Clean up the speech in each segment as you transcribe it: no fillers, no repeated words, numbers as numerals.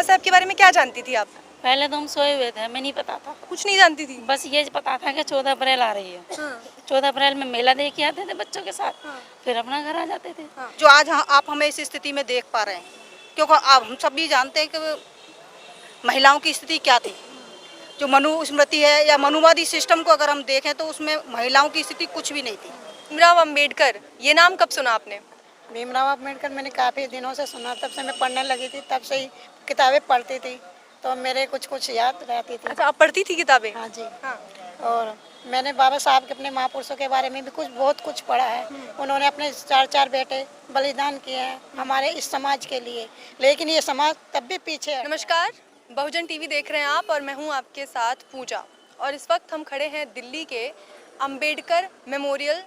बाबा साहब के बारे में क्या जानती थी आप? पहले तो हम सोए हुए थे, हमें नहीं पता था। कुछ नहीं जानती थी? बस ये पता था कि 14 अप्रैल आ रही है। हाँ। 14 अप्रैल में मेला देख के आते थे बच्चों के साथ, हाँ। फिर अपना घर आ जाते थे। हाँ। जो आज आप हमें इस स्थिति में देख पा रहे हैं, क्योंकि अब हम सब भी जानते हैं कि महिलाओं की स्थिति क्या थी। जो मनुस्मृति है या मनुवादी सिस्टम को अगर हम देखें तो उसमें महिलाओं की स्थिति कुछ भी नहीं थी। भीमराव अंबेडकर, ये नाम कब सुना आपने? भीमराव अम्बेडकर मैंने काफ़ी दिनों से सुना, तब से मैं पढ़ने लगी थी, तब से ही किताबें पढ़ती थी तो मेरे कुछ याद रहती थी। अच्छा, आप पढ़ती थी किताबें? हाँ जी। हाँ। और मैंने बाबा साहब के अपने महापुरुषों के बारे में भी बहुत कुछ पढ़ा है। उन्होंने अपने 4 बेटे बलिदान किए हैं हमारे इस समाज के लिए, लेकिन ये समाज तब भी पीछे है। नमस्कार, बहुजन टीवी देख रहे हैं आप और मैं हूं आपके साथ पूजा। और इस वक्त हम खड़े हैं दिल्ली के अंबेडकर मेमोरियल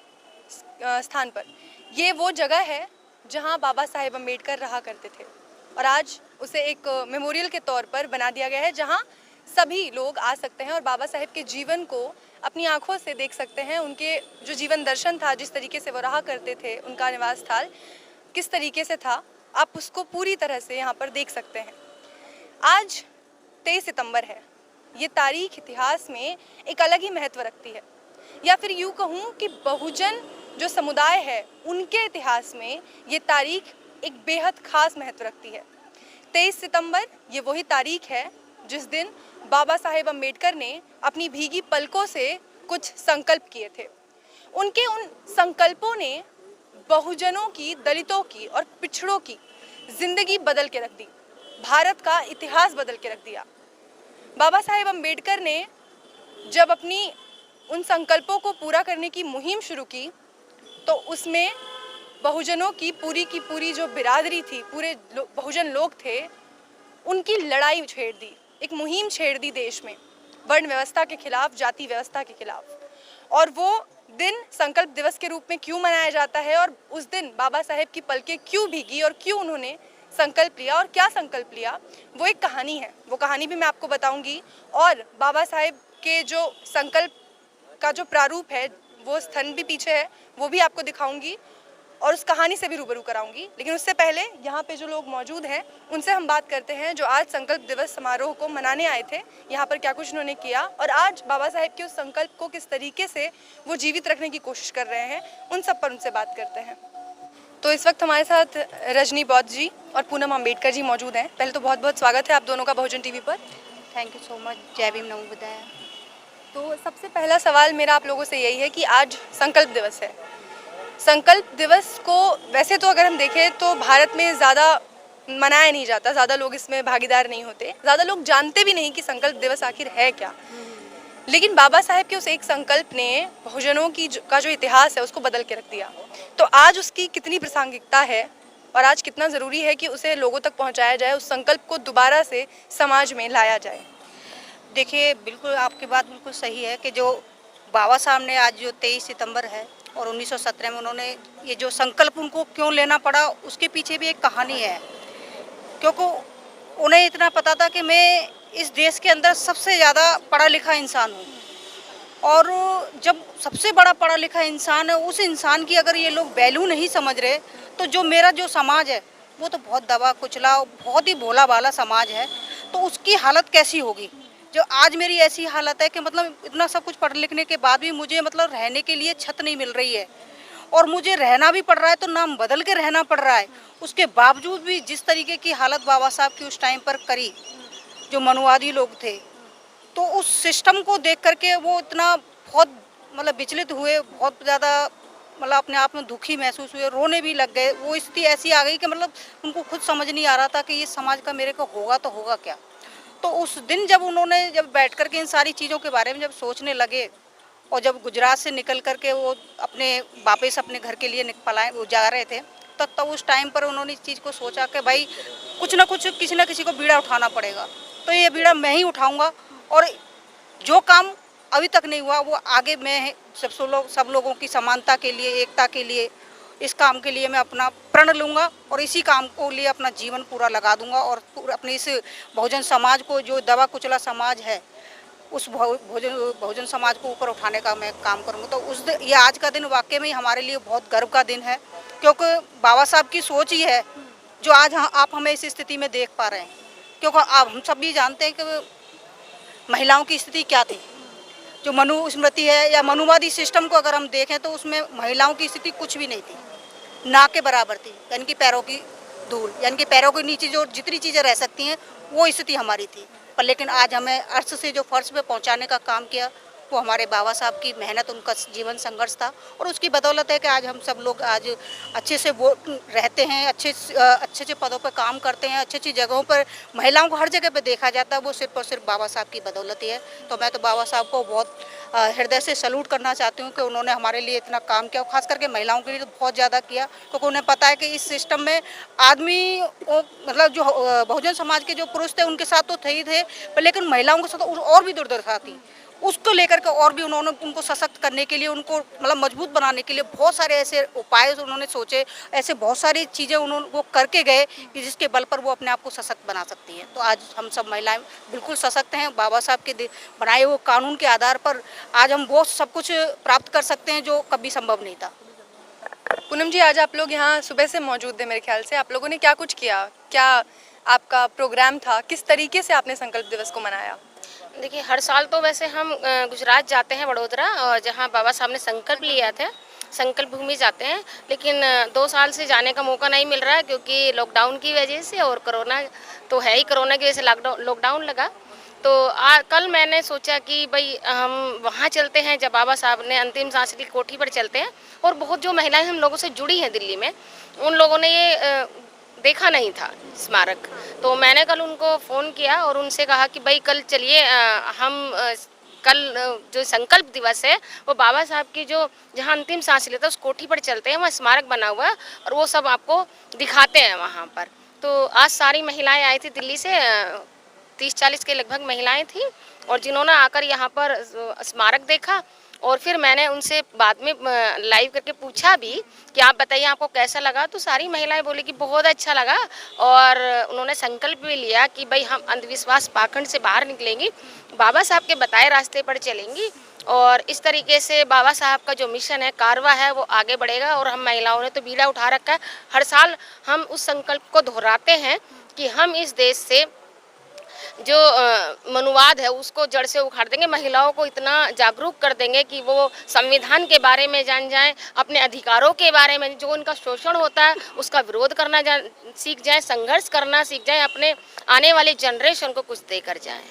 स्थान पर। ये वो जगह है जहां बाबा साहेब अंबेडकर रहा करते थे और आज उसे एक मेमोरियल के तौर पर बना दिया गया है जहां सभी लोग आ सकते हैं और बाबा साहेब के जीवन को अपनी आंखों से देख सकते हैं। उनके जो जीवन दर्शन था, जिस तरीके से वो रहा करते थे, उनका निवास स्थल किस तरीके से था, आप उसको पूरी तरह से यहाँ पर देख सकते हैं। आज 23 सितंबर है। ये तारीख इतिहास में एक अलग ही महत्व रखती है, या फिर यूँ कहूँ कि बहुजन जो समुदाय है उनके इतिहास में ये तारीख एक बेहद खास महत्व रखती है। 23 सितंबर ये वही तारीख है जिस दिन बाबा साहेब अंबेडकर ने अपनी भीगी पलकों से कुछ संकल्प किए थे। उनके उन संकल्पों ने बहुजनों की, दलितों की और पिछड़ों की जिंदगी बदल के रख दी, भारत का इतिहास बदल के रख दिया। बाबा साहेब अंबेडकर ने जब अपनी उन संकल्पों को पूरा करने की मुहिम शुरू की तो उसमें बहुजनों की पूरी जो बिरादरी थी, पूरे बहुजन लोग थे, उनकी लड़ाई छेड़ दी, एक मुहिम छेड़ दी देश में वर्ण व्यवस्था के खिलाफ, जाति व्यवस्था के खिलाफ। और वो दिन संकल्प दिवस के रूप में क्यों मनाया जाता है और उस दिन बाबा साहेब की पलकें क्यों भीगी और क्यों उन्होंने संकल्प लिया और क्या संकल्प लिया, वो एक कहानी है। वो कहानी भी मैं आपको बताऊंगी और बाबा साहेब के जो संकल्प का जो प्रारूप है, वो स्तंभ भी पीछे है, वो भी आपको दिखाऊंगी और उस कहानी से भी रूबरू कराऊंगी। लेकिन उससे पहले यहाँ पे जो लोग मौजूद हैं उनसे हम बात करते हैं जो आज संकल्प दिवस समारोह को मनाने आए थे, यहाँ पर क्या कुछ उन्होंने किया और आज बाबा साहेब के उस संकल्प को किस तरीके से वो जीवित रखने की कोशिश कर रहे हैं, उन सब पर उनसे बात करते हैं। तो इस वक्त हमारे साथ रजनी बौद्ध जी और पूनम अंबेडकर जी मौजूद हैं। पहले तो बहुत बहुत स्वागत है आप दोनों का बहुजन टीवी पर। Thank you so much. जय भीम, नमो बुद्धाय। तो सबसे पहला सवाल मेरा आप लोगों से यही है कि आज संकल्प दिवस है। संकल्प दिवस को वैसे तो अगर हम देखें तो भारत में ज़्यादा मनाया नहीं जाता, ज़्यादा लोग इसमें भागीदार नहीं होते, ज़्यादा लोग जानते भी नहीं कि संकल्प दिवस आखिर है क्या। लेकिन बाबा साहेब के उस एक संकल्प ने बहुजनों का जो इतिहास है उसको बदल के रख दिया। तो आज उसकी कितनी प्रासंगिकता है और आज कितना ज़रूरी है कि उसे लोगों तक पहुँचाया जाए, उस संकल्प को दोबारा से समाज में लाया जाए। देखिए, बिल्कुल आपकी बात बिल्कुल सही है कि जो बाबा साहब ने आज जो 23 सितंबर है और 1917 में उन्होंने ये जो संकल्प उनको क्यों लेना पड़ा, उसके पीछे भी एक कहानी है। क्योंकि उन्हें इतना पता था कि मैं इस देश के अंदर सबसे ज़्यादा पढ़ा लिखा इंसान हूँ और जब सबसे बड़ा पढ़ा लिखा इंसान है, उस इंसान की अगर ये लोग वैल्यू नहीं समझ रहे तो जो मेरा जो समाज है वो तो बहुत दबा कुचला, बहुत ही भोला भाला समाज है, तो उसकी हालत कैसी होगी। जो आज मेरी ऐसी हालत है कि मतलब इतना सब कुछ पढ़ लिखने के बाद भी मुझे मतलब रहने के लिए छत नहीं मिल रही है और मुझे रहना भी पड़ रहा है तो नाम बदल के रहना पड़ रहा है। उसके बावजूद भी जिस तरीके की हालत बाबा साहब की उस टाइम पर करी, जो मनुवादी लोग थे, तो उस सिस्टम को देख करके वो इतना बहुत मतलब विचलित हुए, बहुत ज़्यादा मतलब अपने आप में दुखी महसूस हुए, रोने भी लग गए। वो स्थिति ऐसी आ गई कि मतलब उनको खुद समझ नहीं आ रहा था कि ये समाज का मेरे को होगा तो होगा क्या। तो उस दिन जब बैठ कर के इन सारी चीज़ों के बारे में जब सोचने लगे और जब गुजरात से निकल कर के वो अपने वापस अपने घर के लिए वो जा रहे थे, तब उस टाइम पर उन्होंने इस चीज़ को सोचा कि भाई कुछ ना कुछ किसी न किसी को बीड़ा उठाना पड़ेगा, तो ये बीड़ा मैं ही उठाऊंगा और जो काम अभी तक नहीं हुआ वो आगे मैं सब लोगों की समानता के लिए, एकता के लिए, इस काम के लिए मैं अपना प्रण लूँगा और इसी काम को लिए अपना जीवन पूरा लगा दूंगा और अपने इस बहुजन समाज को, जो दबा कुचला समाज है, उस बहुजन समाज को ऊपर उठाने का मैं काम करूँगा। तो ये आज का दिन वाकई में हमारे लिए बहुत गर्व का दिन है, क्योंकि बाबा साहब की सोच ही है जो आज आप हमें इस स्थिति में देख पा रहे हैं। क्योंकि आप हम सब भी जानते हैं कि महिलाओं की स्थिति क्या थी। जो मनुस्मृति है या मनुवादी सिस्टम को अगर हम देखें तो उसमें महिलाओं की स्थिति कुछ भी नहीं थी, ना के बराबर थी, यानी कि पैरों की धूल, यानी कि पैरों के नीचे जो जितनी चीज़ें रह सकती हैं वो स्थिति हमारी थी। पर लेकिन आज हमें अर्श से जो फर्श पे पहुंचाने का काम किया वो हमारे बाबा साहब की मेहनत, उनका जीवन संघर्ष था और उसकी बदौलत है कि आज हम सब लोग आज अच्छे से वो रहते हैं, अच्छे पदों पर काम करते हैं, अच्छी जगहों पर महिलाओं को हर जगह पे देखा जाता है। वो सिर्फ और सिर्फ बाबा साहब की बदौलत ही है। तो मैं तो बाबा साहब को बहुत हृदय से सैल्यूट करना चाहती हूँ कि उन्होंने हमारे लिए इतना काम किया, खास करके महिलाओं के लिए तो बहुत ज़्यादा किया, क्योंकि उन्हें पता है कि इस सिस्टम में आदमी मतलब जो बहुजन समाज के जो पुरुष थे उनके साथ तो थे ही थे, पर लेकिन महिलाओं के साथ और भी दुर्दशा थी। उसको लेकर के और भी उन्होंने उनको सशक्त करने के लिए, उनको मतलब मजबूत बनाने के लिए बहुत सारे ऐसे उपाय उन्होंने सोचे, ऐसे बहुत सारी चीज़ें उन्होंने वो करके गए कि जिसके बल पर वो अपने आप को सशक्त बना सकती हैं। तो आज हम सब महिलाएं बिल्कुल सशक्त हैं। बाबा साहब के बनाए हुए कानून के आधार पर आज हम वो सब कुछ प्राप्त कर सकते हैं जो कभी संभव नहीं था। पूनम जी, आज आप लोग यहाँ सुबह से मौजूद थे, मेरे ख्याल से आप लोगों ने क्या कुछ किया, क्या आपका प्रोग्राम था, किस तरीके से आपने संकल्प दिवस को मनाया? देखिए, हर साल तो वैसे हम गुजरात जाते हैं, वडोदरा, और जहाँ बाबा साहब ने संकल्प लिया था, संकल्प भूमि जाते हैं, लेकिन 2 साल से जाने का मौका नहीं मिल रहा है क्योंकि लॉकडाउन की वजह से, और कोरोना तो है ही, कोरोना की वजह से लॉकडाउन लगा। तो कल मैंने सोचा कि भाई हम वहाँ चलते हैं जब बाबा साहब ने अंतिम सांस ली, कोठी पर चलते हैं। और बहुत जो महिलाएं हम लोगों से जुड़ी हैं दिल्ली में, उन लोगों ने ये देखा नहीं था स्मारक, तो मैंने कल उनको फ़ोन किया और उनसे कहा कि भाई कल चलिए, हम कल जो संकल्प दिवस है वो बाबा साहब की जो जहाँ अंतिम सांस लेता है उस कोठी पर चलते हैं, वहाँ स्मारक बना हुआ है और वो सब आपको दिखाते हैं वहाँ पर। तो आज सारी महिलाएं आई थी दिल्ली से, 30-40 के लगभग महिलाएं थी, और जिन्होंने आकर यहाँ पर स्मारक देखा। और फिर मैंने उनसे बाद में लाइव करके पूछा भी कि आप बताइए आपको कैसा लगा, तो सारी महिलाएं बोली कि बहुत अच्छा लगा, और उन्होंने संकल्प भी लिया कि भाई हम अंधविश्वास पाखंड से बाहर निकलेंगी, बाबा साहब के बताए रास्ते पर चलेंगी, और इस तरीके से बाबा साहब का जो मिशन है, कारवा है, वो आगे बढ़ेगा। और हम महिलाओं ने तो बीड़ा उठा रखा है, हर साल हम उस संकल्प को दोहराते हैं कि हम इस देश से जो मनुवाद है उसको जड़ से उखाड़ देंगे, महिलाओं को इतना जागरूक कर देंगे कि वो संविधान के बारे में जान जाएं, अपने अधिकारों के बारे में, जो उनका शोषण होता है उसका विरोध करना सीख जाएं, संघर्ष करना सीख जाएं, अपने आने वाले जनरेशन को कुछ देकर जाएं।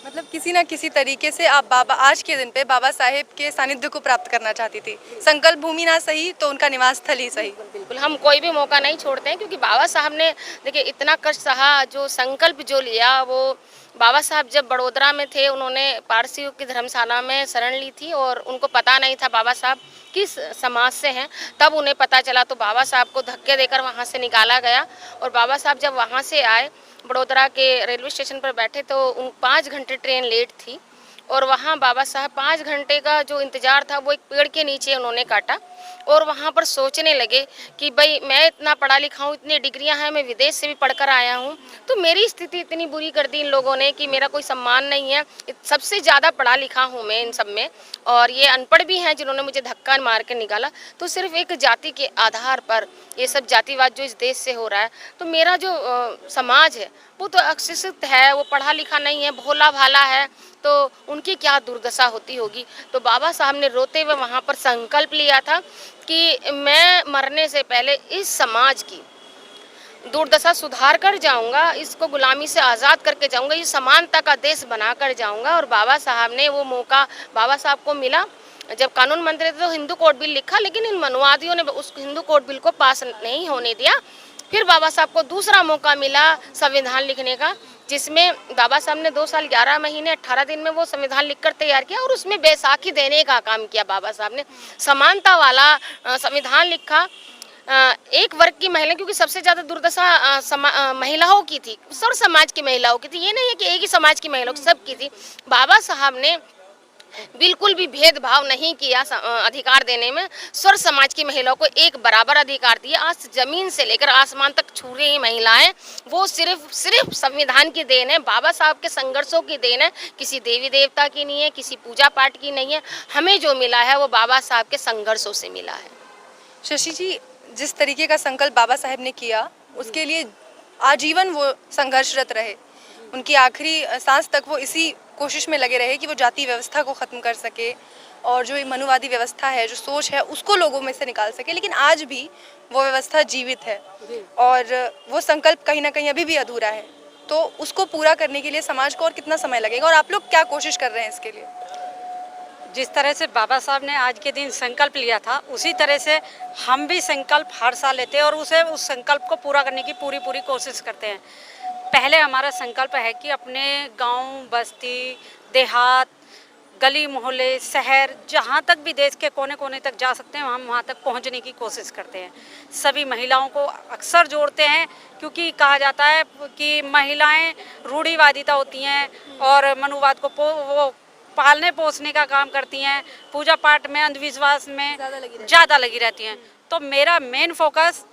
मतलब किसी ना किसी तरीके से आप बाबा आज के दिन पे बाबा साहेब के सानिध्य को प्राप्त करना चाहती थी, संकल्प भूमि ना सही तो उनका निवास स्थल ही सही। बिल्कुल, हम कोई भी मौका नहीं छोड़ते हैं, क्योंकि बाबा साहब ने देखिए इतना कष्ट सहा, जो संकल्प जो लिया, वो बाबा साहब जब बड़ोदरा में थे उन्होंने पारसियों की धर्मशाला में शरण ली थी, और उनको पता नहीं था बाबा साहब किस समाज से हैं। तब उन्हें पता चला तो बाबा साहब को धक्के देकर वहाँ से निकाला गया, और बाबा साहब जब वहाँ से आए, बड़ोदरा के रेलवे स्टेशन पर बैठे तो 5 घंटे ट्रेन लेट थी, और वहाँ बाबा साहब 5 घंटे का जो इंतज़ार था वो एक पेड़ के नीचे उन्होंने काटा, और वहाँ पर सोचने लगे कि भाई मैं इतना पढ़ा लिखा हूँ, इतनी डिग्रियाँ हैं, मैं विदेश से भी पढ़कर आया हूँ, तो मेरी स्थिति इतनी बुरी कर दी इन लोगों ने कि मेरा कोई सम्मान नहीं है, सबसे ज़्यादा पढ़ा लिखा हूँ मैं इन सब में, और ये अनपढ़ भी हैं जिन्होंने मुझे धक्का मार के निकाला। तो सिर्फ एक जाति के आधार पर ये सब जातिवाद जो इस देश से हो रहा है, तो मेरा जो समाज है वो तो अशिक्षित है, वो पढ़ा लिखा नहीं है, भोला भाला है, तो उनकी क्या दुर्दशा होती होगी। तो बाबा साहब ने रोते हुए वहाँ पर संकल्प लिया था कि मैं मरने से पहले इस समाज की दुर्दशा सुधार कर जाऊंगा, इसको गुलामी से आज़ाद करके जाऊंगा, ये समानता का देश बना कर जाऊंगा। और बाबा साहब ने वो मौका बाबा साहब को मिला। जब कानून मंत्री थे तो हिंदू कोड बिल लिखा, लेकिन इन मनुवादियों ने उस हिंदू कोड बिल को पास नहीं होने दिया। फिर बाबा साहब को दूसरा मौका मिला संविधान लिखने का, जिसमें बाबा साहब ने 2 साल 11 महीने 18 दिन में वो संविधान लिखकर तैयार किया, और उसमें बैसाखी देने का काम किया बाबा साहब ने। समानता वाला संविधान लिखा, एक वर्ग की महिला, क्योंकि सबसे ज़्यादा दुर्दशा महिलाओं की थी, सर्व समाज की महिलाओं की थी, ये नहीं है कि एक ही समाज की महिलाओं की, सब की थी। बाबा साहब ने बिल्कुल भी भेदभाव नहीं किया अधिकार देने में, सर्व समाज की महिलाओं को एक बराबर अधिकार दिए। आज जमीन से लेकर आसमान तक छू रही महिलाएं, वो सिर्फ संविधान की देन है, बाबा साहब के संघर्षों की देन है, किसी देवी देवता की नहीं है, किसी पूजा पाठ की नहीं है। हमें जो मिला है वो बाबा साहब के संघर्षों से मिला है। शशि जी, जिस तरीके का संकल्प बाबा साहेब ने किया उसके लिए आजीवन वो संघर्षरत रहे, उनकी आखिरी सांस तक वो इसी कोशिश में लगे रहे कि वो जाति व्यवस्था को ख़त्म कर सके और जो ये मनुवादी व्यवस्था है, जो सोच है, उसको लोगों में से निकाल सके। लेकिन आज भी वो व्यवस्था जीवित है और वो संकल्प कहीं ना कहीं अभी भी अधूरा है। तो उसको पूरा करने के लिए समाज को और कितना समय लगेगा और आप लोग क्या कोशिश कर रहे हैं इसके लिए? जिस तरह से बाबा साहब ने आज के दिन संकल्प लिया था, उसी तरह से हम भी संकल्प हर साल लेते हैं और उस संकल्प को पूरा करने की पूरी कोशिश करते हैं। पहले हमारा संकल्प है कि अपने गांव, बस्ती, देहात, गली मोहल्ले, शहर, जहाँ तक भी देश के कोने कोने तक जा सकते हैं हम वहाँ तक पहुँचने की कोशिश करते हैं। सभी महिलाओं को अक्सर जोड़ते हैं, क्योंकि कहा जाता है कि महिलाएं रूढ़िवादिता होती हैं और मनुवाद को वो पालने पोसने का काम करती हैं, पूजा पाठ में, अंधविश्वास में ज़्यादा लगी रहती हैं। तो मेरा मेन फोकस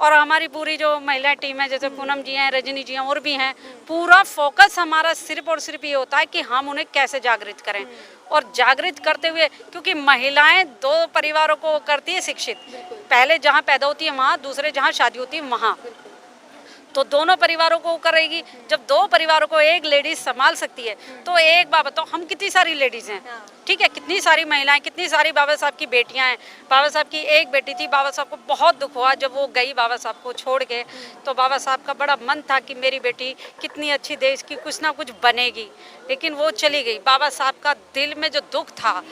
और हमारी पूरी जो महिला टीम है, जैसे पूनम जी हैं, रजनी जी हैं और भी हैं, पूरा फोकस हमारा सिर्फ और सिर्फ ये होता है कि हम उन्हें कैसे जागृत करें। और जागृत करते हुए, क्योंकि महिलाएं दो परिवारों को करती है शिक्षित, पहले जहाँ पैदा होती है वहाँ, दूसरे जहाँ शादी होती है वहाँ, तो दोनों परिवारों को करेगी। जब दो परिवारों को एक लेडीज संभाल सकती है तो एक बात बताओ, हम कितनी सारी लेडीज हैं, ठीक है, कितनी सारी महिलाएं, कितनी सारी बाबा साहब की बेटियां हैं। बाबा साहब की एक बेटी थी, बाबा साहब को बहुत दुख हुआ जब वो गई बाबा साहब को छोड़ के। तो बाबा साहब का बड़ा मन था कि मेरी बेटी कितनी अच्छी देश की कुछ ना कुछ बनेगी, लेकिन वो चली गई। बाबा साहब का दिल में जो दुख था,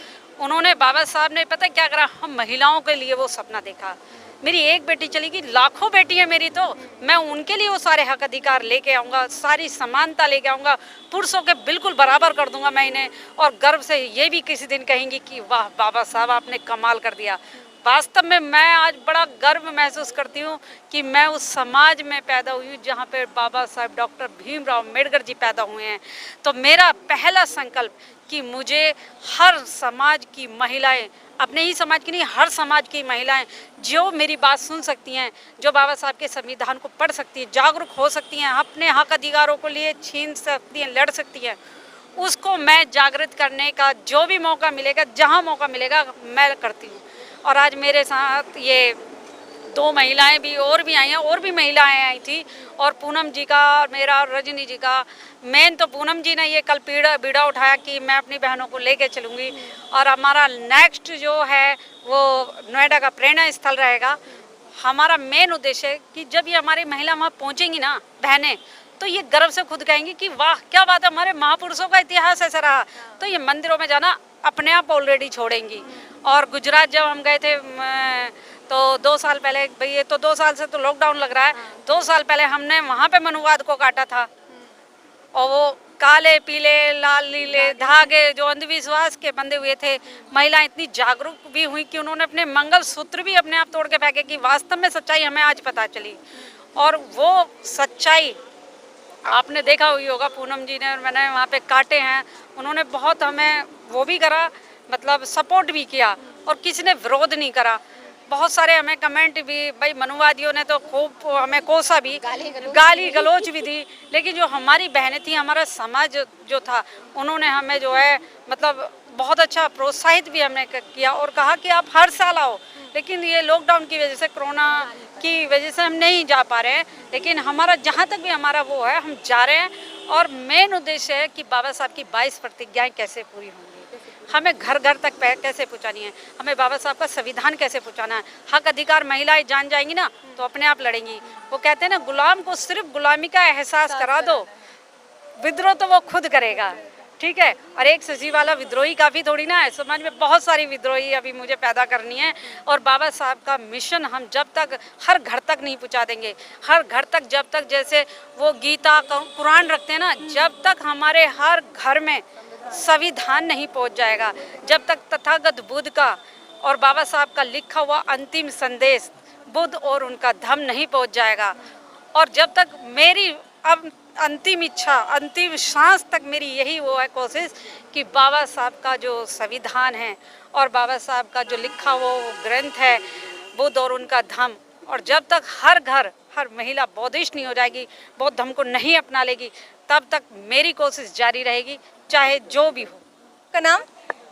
उन्होंने, बाबा साहब ने पता क्या करा, हम महिलाओं के लिए वो सपना देखा। मेरी एक बेटी चली गई, लाखों बेटी है मेरी, तो मैं उनके लिए वो सारे हक अधिकार लेके आऊँगा, सारी समानता लेके आऊँगा, पुरुषों के बिल्कुल बराबर कर दूंगा मैं इन्हें, और गर्व से ये भी किसी दिन कहेंगी कि वाह बाबा साहब आपने कमाल कर दिया। वास्तव में मैं आज बड़ा गर्व महसूस करती हूँ कि मैं उस समाज में पैदा हुई हूँ जहाँ पे बाबा साहब डॉक्टर भीमराव अम्बेडकर जी पैदा हुए हैं। तो मेरा पहला संकल्प कि मुझे हर समाज की महिलाएं, अपने ही समाज की नहीं, हर समाज की महिलाएं जो मेरी बात सुन सकती हैं, जो बाबा साहब के संविधान को पढ़ सकती हैं, जागरूक हो सकती हैं, अपने हक अधिकारों को लिए छीन सकती हैं, लड़ सकती हैं, उसको मैं जागृत करने का जो भी मौका मिलेगा, जहाँ मौका मिलेगा, मैं करती हूँ। और आज मेरे साथ ये दो महिलाएं भी और भी आई हैं, और भी महिलाएं आई थी, और पूनम जी का और मेरा और रजनी जी का। मेन तो पूनम जी ने ये कल बीड़ा उठाया कि मैं अपनी बहनों को लेके चलूँगी, और हमारा नेक्स्ट जो है वो नोएडा का प्रेरणा स्थल रहेगा। हमारा मेन उद्देश्य है कि जब ये हमारी महिला वहाँ पहुँचेंगी ना बहनें, तो ये गर्व से खुद कहेंगी कि वाह क्या बात है, हमारे महापुरुषों का इतिहास ऐसा रहा। तो ये मंदिरों में जाना अपने आप ऑलरेडी छोड़ेंगी। और गुजरात जब हम गए थे तो 2 साल पहले, भाई ये तो 2 साल से तो लॉकडाउन लग रहा है, 2 साल पहले हमने वहाँ पे मनुवाद को काटा था, और वो काले पीले लाल नीले धागे जो अंधविश्वास के बंधे हुए थे, महिलाएं इतनी जागरूक भी हुई कि उन्होंने अपने मंगल सूत्र भी अपने आप तोड़ के फेंके कि वास्तव में सच्चाई हमें आज पता चली। और वो सच्चाई आपने देखा हुई होगा, पूनम जी ने और मैंने वहाँ पे काटे हैं, उन्होंने बहुत हमें वो भी करा, मतलब सपोर्ट भी किया, और किसी ने विरोध नहीं करा। बहुत सारे हमें कमेंट भी, भाई मनुवादियों ने तो खूब हमें कोसा भी, गाली गलोच भी दी, लेकिन जो हमारी बहनें थी, हमारा समाज जो था, उन्होंने हमें जो है मतलब बहुत अच्छा प्रोत्साहित भी हमने किया और कहा कि आप हर साल आओ। लेकिन ये लॉकडाउन की वजह से, कोरोना की वजह से हम नहीं जा पा रहे हैं, लेकिन हमारा जहाँ तक भी हमारा वो है, हम जा रहे हैं। और मेन उद्देश्य है कि बाबा साहब की 22 प्रतिज्ञाएँ कैसे पूरी होंगी, हमें घर घर तक कैसे पहुँचानी है, हमें बाबा साहब का संविधान कैसे पहुँचाना है। हक अधिकार महिलाएं जान जाएंगी ना तो अपने आप लड़ेंगी। वो कहते हैं ना, गुलाम को सिर्फ गुलामी का एहसास करा दो, विद्रोह तो वो खुद करेगा, ठीक है। और एक सचिवाला विद्रोही काफ़ी थोड़ी ना है, समाज में बहुत सारी विद्रोही अभी मुझे पैदा करनी है। और बाबा साहब का मिशन हम जब तक हर घर तक नहीं पहुँचा देंगे, हर घर तक, जब तक जैसे वो गीता कुरान रखते हैं ना, जब तक हमारे हर घर में संविधान नहीं पहुंच जाएगा, जब तक तथागत बुद्ध का और बाबा साहब का लिखा हुआ अंतिम संदेश बुद्ध और उनका धम्म नहीं पहुंच जाएगा, और जब तक मेरी अब अंतिम इच्छा, अंतिम सांस तक मेरी यही वो है कोशिश कि बाबा साहब का जो संविधान है और बाबा साहब का जो लिखा हुआ वो ग्रंथ है बुद्ध और उनका धम्म, और जब तक हर घर, हर महिला बौद्धिस्ट नहीं हो जाएगी, बौद्ध धम्म को नहीं अपना लेगी, तब तक मेरी कोशिश जारी रहेगी, चाहे जो भी हो। का नाम?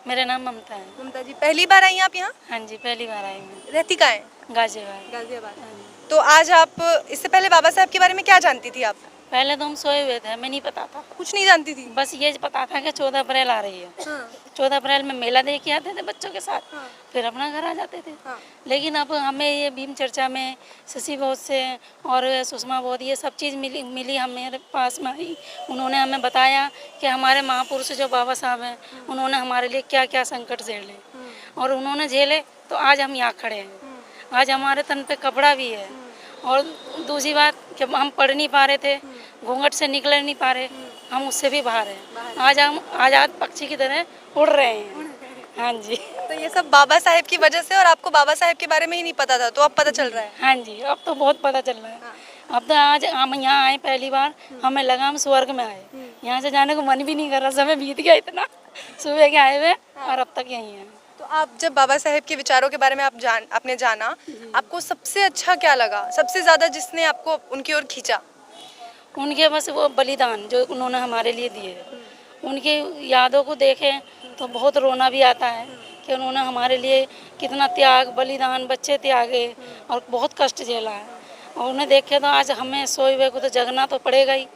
मेरा नाम ममता है। ममता जी, पहली बार आई हैं आप यहाँ? हाँ जी, पहली बार आई मैं। रहती कहाँ हैं? गाजियाबाद। गाजियाबाद। तो आज आप, इससे पहले बाबा साहब के बारे में क्या जानती थी आप? पहले तो हम सोए हुए थे, हमें नहीं पता था। कुछ नहीं जानती थी। बस ये पता था कि 14 अप्रैल आ रही है। हाँ, 14 अप्रैल में मेला देख के आते थे बच्चों के साथ, हाँ। फिर अपना घर आ जाते थे। हाँ। लेकिन अब हमें ये भीम चर्चा में शशि बोस से और सुषमा बोस ये सब चीज़ मिली हमारे पास में आई। उन्होंने हमें बताया कि हमारे महापुरुष जो बाबा साहब हैं उन्होंने हमारे लिए क्या क्या संकट झेले और उन्होंने झेले तो आज हम यहाँ खड़े हैं। आज हमारे तन पे कपड़ा भी है। और दूसरी बात कि हम पढ़ नहीं पा रहे थे, घूंघट से निकल नहीं पा रहे, हम उससे भी बाहर हैं। आज हम आज़ाद पक्षी की तरह उड़ रहे हैं। हाँ जी। तो ये सब बाबा साहेब की वजह से, और आपको बाबा साहेब के बारे में ही नहीं पता था, तो अब पता चल रहा है। हाँ जी, अब तो बहुत पता चल रहा है। अब तो आज हम यहाँ आए पहली बार, हमें लगा हम स्वर्ग में आए। यहाँ से जाने को मन भी नहीं कर रहा, समय बीत गया इतना सुबह के आए हुए और अब तक यहीं हैं। तो आप जब बाबा साहेब के विचारों के बारे में आपने जाना, आपको सबसे अच्छा क्या लगा, सबसे ज़्यादा जिसने आपको उनकी ओर खींचा? उनके बस वो बलिदान जो उन्होंने हमारे लिए दिए, उनकी यादों को देखें तो बहुत रोना भी आता है कि उन्होंने हमारे लिए कितना त्याग बलिदान, बच्चे त्यागे और बहुत कष्ट झेला है। और उन्हें देखे तो आज हमें सोए हुए को तो जगना तो पड़ेगा ही,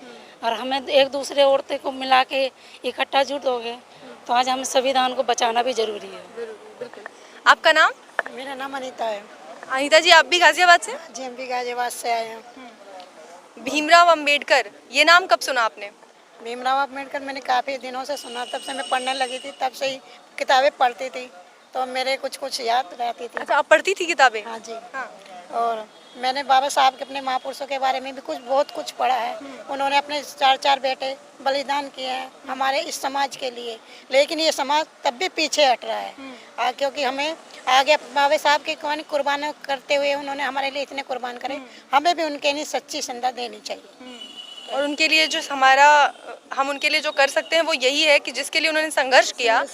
और हमें एक दूसरे औरतें को मिला के इकट्ठा जुट हो गए, तो आज हमें संविधान को बचाना भी जरूरी है। आपका नाम? मेरा नाम अनीता है अनीता जी, आप भी गाजियाबाद से? जी, हम भी गाजियाबाद से आए हैं। भीमराव अंबेडकर, ये नाम कब सुना आपने? भीमराव अम्बेडकर मैंने काफ़ी दिनों से सुना, तब से मैं पढ़ने लगी थी, तब से ही किताबें पढ़ती थी, तो मेरे कुछ कुछ याद रहती थी। अच्छा, आप पढ़ती थी किताबें? हाँ जी। हाँ। और मैंने बाबा साहब के अपने महापुरुषों के बारे में भी बहुत कुछ पढ़ा है। उन्होंने अपने 4 बेटे बलिदान किए हैं हमारे इस समाज के लिए, लेकिन ये समाज तब भी पीछे हट रहा है। क्योंकि हमें आगे बाबा साहब के कुर्बान करते हुए उन्होंने हमारे लिए इतने कुर्बान करे, हमें भी उनके लिए सच्ची संदा देनी चाहिए। और उनके लिए जो हम उनके लिए जो कर सकते हैं वो यही है कि जिसके लिए उन्होंने संघर्ष किया,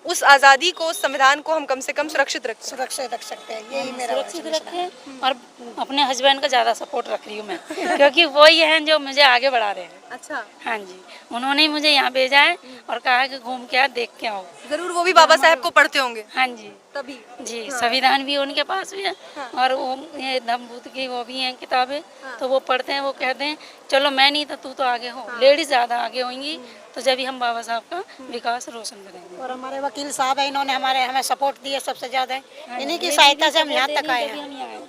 उस आज़ादी को, उस संविधान को हम कम से कम सुरक्षित रख सकते हैं। यही मेरा सुरक्षित रखें। और अपने हस्बैंड का ज़्यादा सपोर्ट रख रही हूँ मैं, क्योंकि वो ही हैं जो मुझे आगे बढ़ा रहे हैं। अच्छा। हाँ जी, उन्होंने ही मुझे यहाँ भेजा है और कहा कि घूम के आ, देख के आओ। जरूर वो भी बाबा साहेब को पढ़ते होंगे। हाँ जी, तभी जी। संविधान भी उनके पास भी है और वो ये धम्मबुद्ध की वो भी हैं किताबें, तो वो पढ़ते हैं। वो कहते हैं चलो मैं नहीं तो तू तो आगे हो, लेडीज ज़्यादा आगे होंगी तो जब भी हम बाबा साहब का विकास रोशन करेंगे। और हमारे वकील साहब हैं, इन्होंने हमें सपोर्ट दिया सबसे ज़्यादा, इन्हीं की सहायता से हम यहाँ तक आए हैं।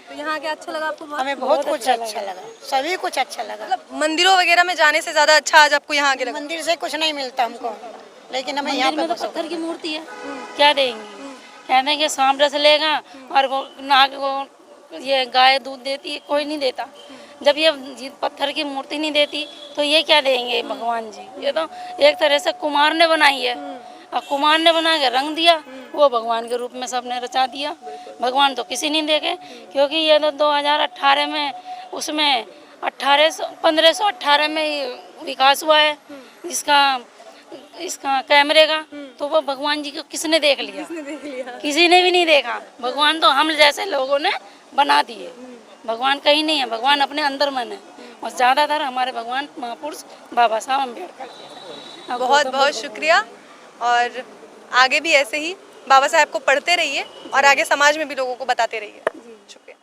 तो यहाँ के अच्छा लगा आपको? हमें बहुत कुछ अच्छा लगा, सभी कुछ अच्छा लगा। मतलब मंदिरों वगैरह में जाने से ज्यादा अच्छा आज आपको यहाँ आके लगा? मंदिर से कुछ नहीं मिलता हमको, लेकिन हमें यहाँ मंदिर पे में तो पत्थर की मूर्ति है, क्या देंगी? कहते हैं कि सांप रस लेगा और वो नाग वो ये गाय दूध देती है, कोई नहीं देता। जब ये पत्थर की मूर्ति नहीं देती तो ये क्या देंगे भगवान जी? ये तो एक तरह से कुमार ने बनाई है, और कुमार ने बना के रंग दिया, वो भगवान के रूप में सबने रचा दिया। भगवान तो किसी नहीं देखे, क्योंकि ये तो 2018 में उसमें 1518 में विकास हुआ है इसका कैमरे का, तो वो भगवान जी को किसने देख लिया? किसी ने भी नहीं देखा। भगवान तो हम जैसे लोगों ने बना दिए। भगवान कहीं नहीं है, भगवान अपने अंदर मन है, और ज़्यादातर हमारे भगवान महापुरुष बाबा साहब अम्बेडकर। बहुत बहुत शुक्रिया, और आगे भी ऐसे ही बाबा साहब को पढ़ते रहिए और आगे समाज में भी लोगों को बताते रहिए। शुक्रिया।